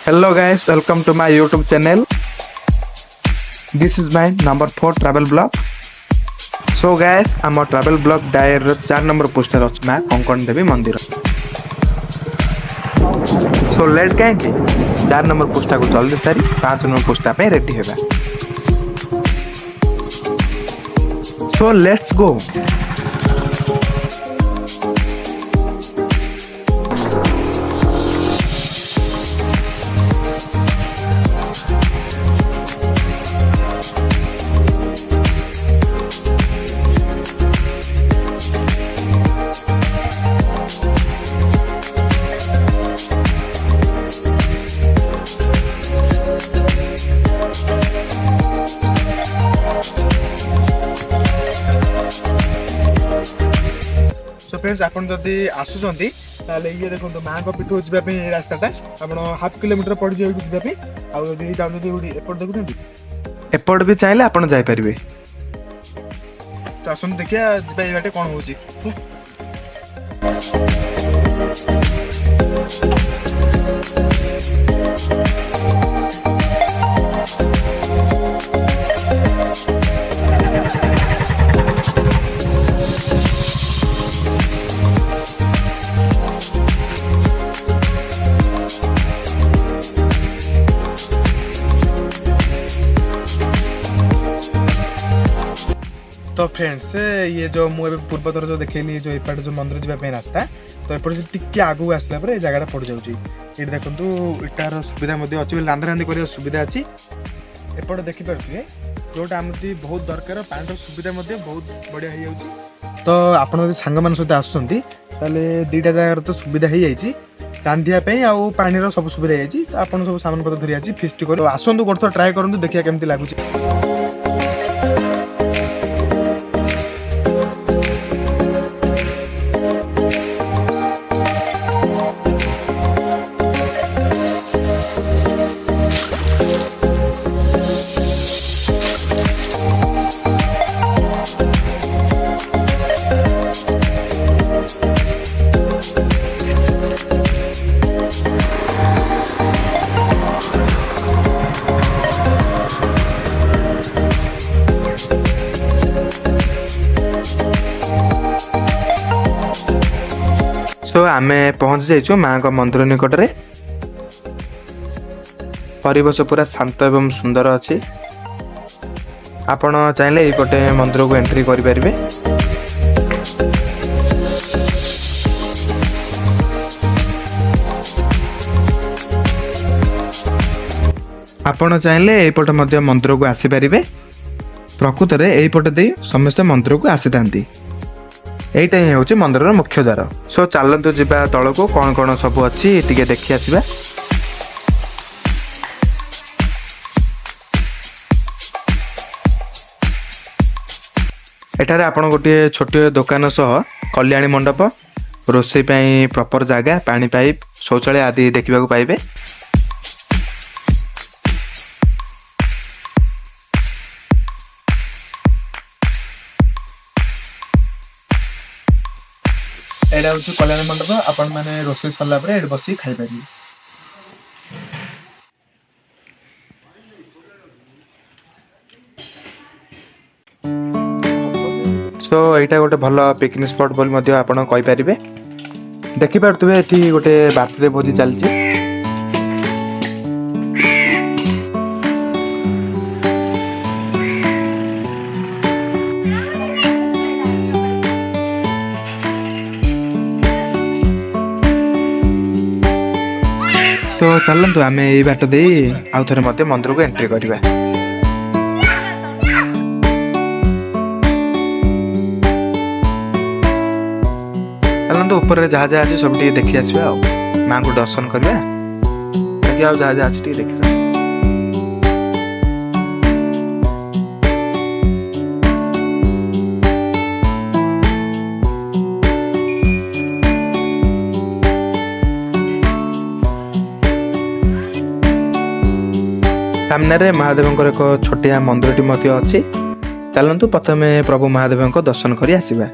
Hello guys, welcome to my YouTube channel. This is my number 4 travel blog. So guys, our travel blog diary 4 number poster ଅଛି Maa kankana Devi मंदिर. So let କାହିଁକି 4 number poster को जल्दी सारी 5 number poster पे ready हेबा. So let's go. Friends आपन जदि आसुचंती ताले ये देखंतु मां को पीठ जिबा पे रास्ताटा आपन हाफ किलोमीटर पड़ जाय जिबा पे आ जदि जाउनती ओडी एपट देखुनती एपट भी चाहिले आपन जाय परिबे तो आसन देखिया जिबा ए बाटे कोन होची तो फ्रेंड्स ये जो मुझे पूर्व थर जो देखली जो एपट जो मंदिर जावाई रास्ता तो एपट टिके आगू आसला पर जगह पड़ जाऊँगी ये देखो इटार सुविधा अच्छी रांधा रांधि कर सुविधा अच्छी एपट देखिपे जोटा आम बहुत दरकार पानी सुविधा बहुत बढ़िया हो जाऊँगी तो आपड़ सांग मान सहित आसुँच दुईटा जगार तो सुविधा हो जाए रांधापी आउ पानी सब सुविधा हो तो आप सब सामान पत्र धरी आसी फिस्ट कर आसतु गोटे थर ट्राए करूँ देखिए केमती लगुच सो आमे पहुंच जाइछु मां का मंदिर निकट रे परिवेश पूरा शांत एवं सुंदर अछि आपण चाहिले ए पटे मंदिर को एंट्री करि परिबे आपण चाहिले ए पटे मध्ये मंदिर को आसी परिबे प्रकृत रे ए पटे दे समस्त मंदिर को आसी थांती एटा ही होची मंदिर रो मुख्य द्वार सो चलंतु जिबा तळ को कोन कोन सब अछि टिके देखि आसीबा एठारे आपण गोटे छोटे दुकान सह कल्याणी मंडप रोसई पई प्रॉपर जगह पानी पाइप शौचालय आदि देखिबा को पाइबे एडा होची कल्याण मंडप आपण माने रोसई सरला परे एड बसी खाइ पारी सो एटा गोटे भलो पिकनिक स्पॉट बोल मध्ये आपण कहि परिबे देखि पारतबे एठी गोटे बर्थडे भोजी चलची तो चलतु आम यही बाट दे आउ थे मत मंदिर को एंट्री करवा चलतु ऊपर जहाँ जहाँ अच्छे सब देखी आसवा माँ को दर्शन करवा जहाँ जहाँ अच्छे देखा सामने रे महादेव एक छोटिया मंदिर अच्छी चलतु प्रथम प्रभु महादेव दर्शन कर आसवा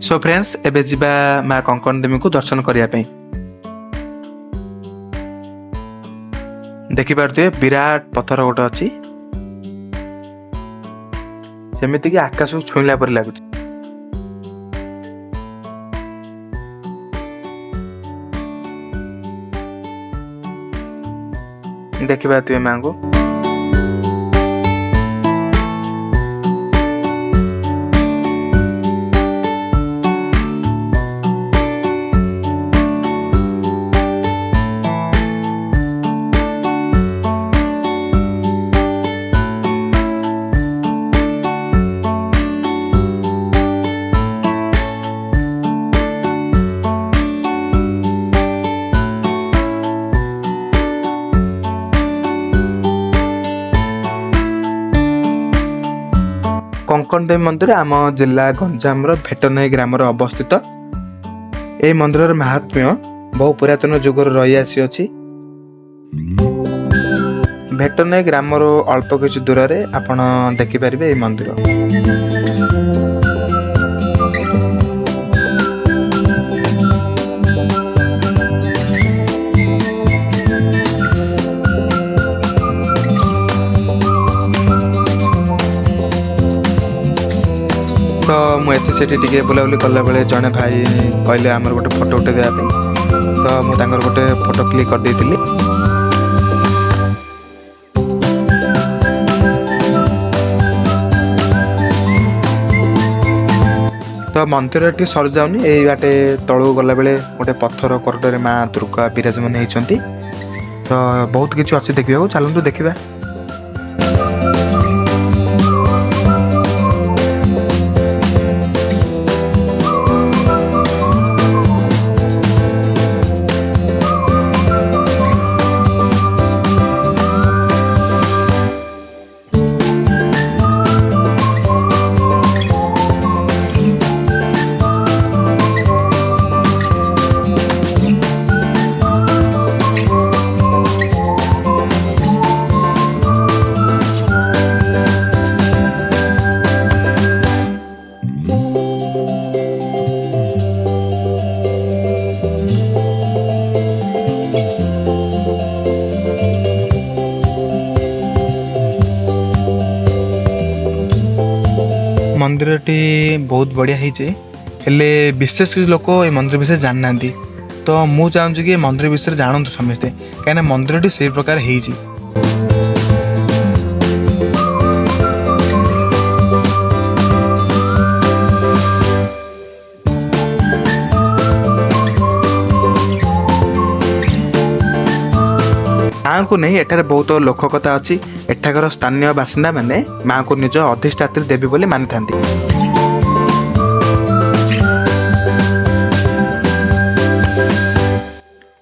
सो फ्रेंड्स एबे जिबा माँ कंकण देवी को दर्शन करिया पे देखि पारथि विराट पत्थर गोटे अछि जेमिति कि आकाश को छुइला पर लागुछि। देखि पारथि माँ को कंकण देवी मंदिर आम जिला गंजाम भेटनाई ग्राम अवस्थित। ए मंदिर महात्म्य बहु पुरातन जुगर रही आसी अछि। भेटनाई ग्राम अल्प किछु दूर रे आपण देखि परिबे ए मंदिर। तो मुझे टे बुलाबुली कला बेले जड़े भाई कहले आमर गोटे फोटो उठे देवाई तो मुझे गोटे फोटो क्लिक कर देती। तो मंदिर टी सर जाऊनी यही बाटे तलू गला बेले गोटे पत्थर करडरे माँ दुर्गा विराजमान होती। तो बहुत किसी अच्छी देखा चलतु देखा। मंदिर टी बहुत बढ़िया हेले विशेष लोक ये मंदिर विषय जान ना तो मु चाहूँ कि मंदिर विषय जानतु समस्ते कहीं मंदिर टी से प्रकार है। माँ को नहीं एठारे बहुत लोककथा अच्छी। एठाकर स्थानीय बासिंदा माने माँ को निज अधिष्ठात्री देवी बोली मानि थांती।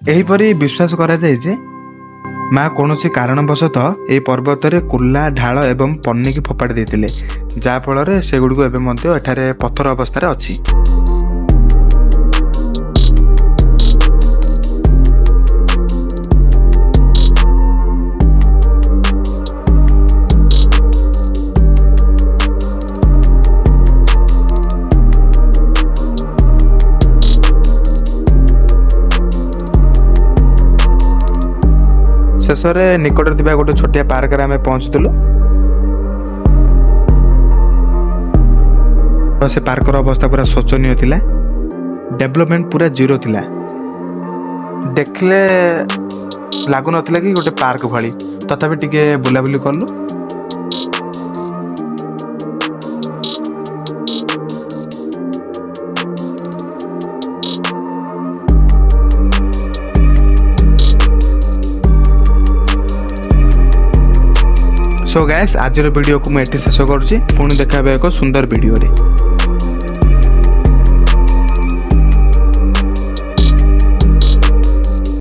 एहीपरि विश्वास करा जाय जे माँ कौनसी कारणवशतः ए पर्वत रे कुला ढाल एवं पन्नी की फोपाड़ी देथिले जा फल से गुडी को एबे मध्य एठारे पत्थर अवस्था अच्छी। शेष में निकट गोटे छोटिया पार्क रे आमे पहुंचलु। से पार्क अवस्था पूरा शोचनीय थिला। डेवलपमेंट पूरा जीरो थिला। देखले लागु नथिला कि गोटे पार्क भली तथापि टिके बुलाबुली करलु। सो गाइस आज वीडियो को मुझे शेष करुँची पुणी देखा एक सुंदर वीडियो रे।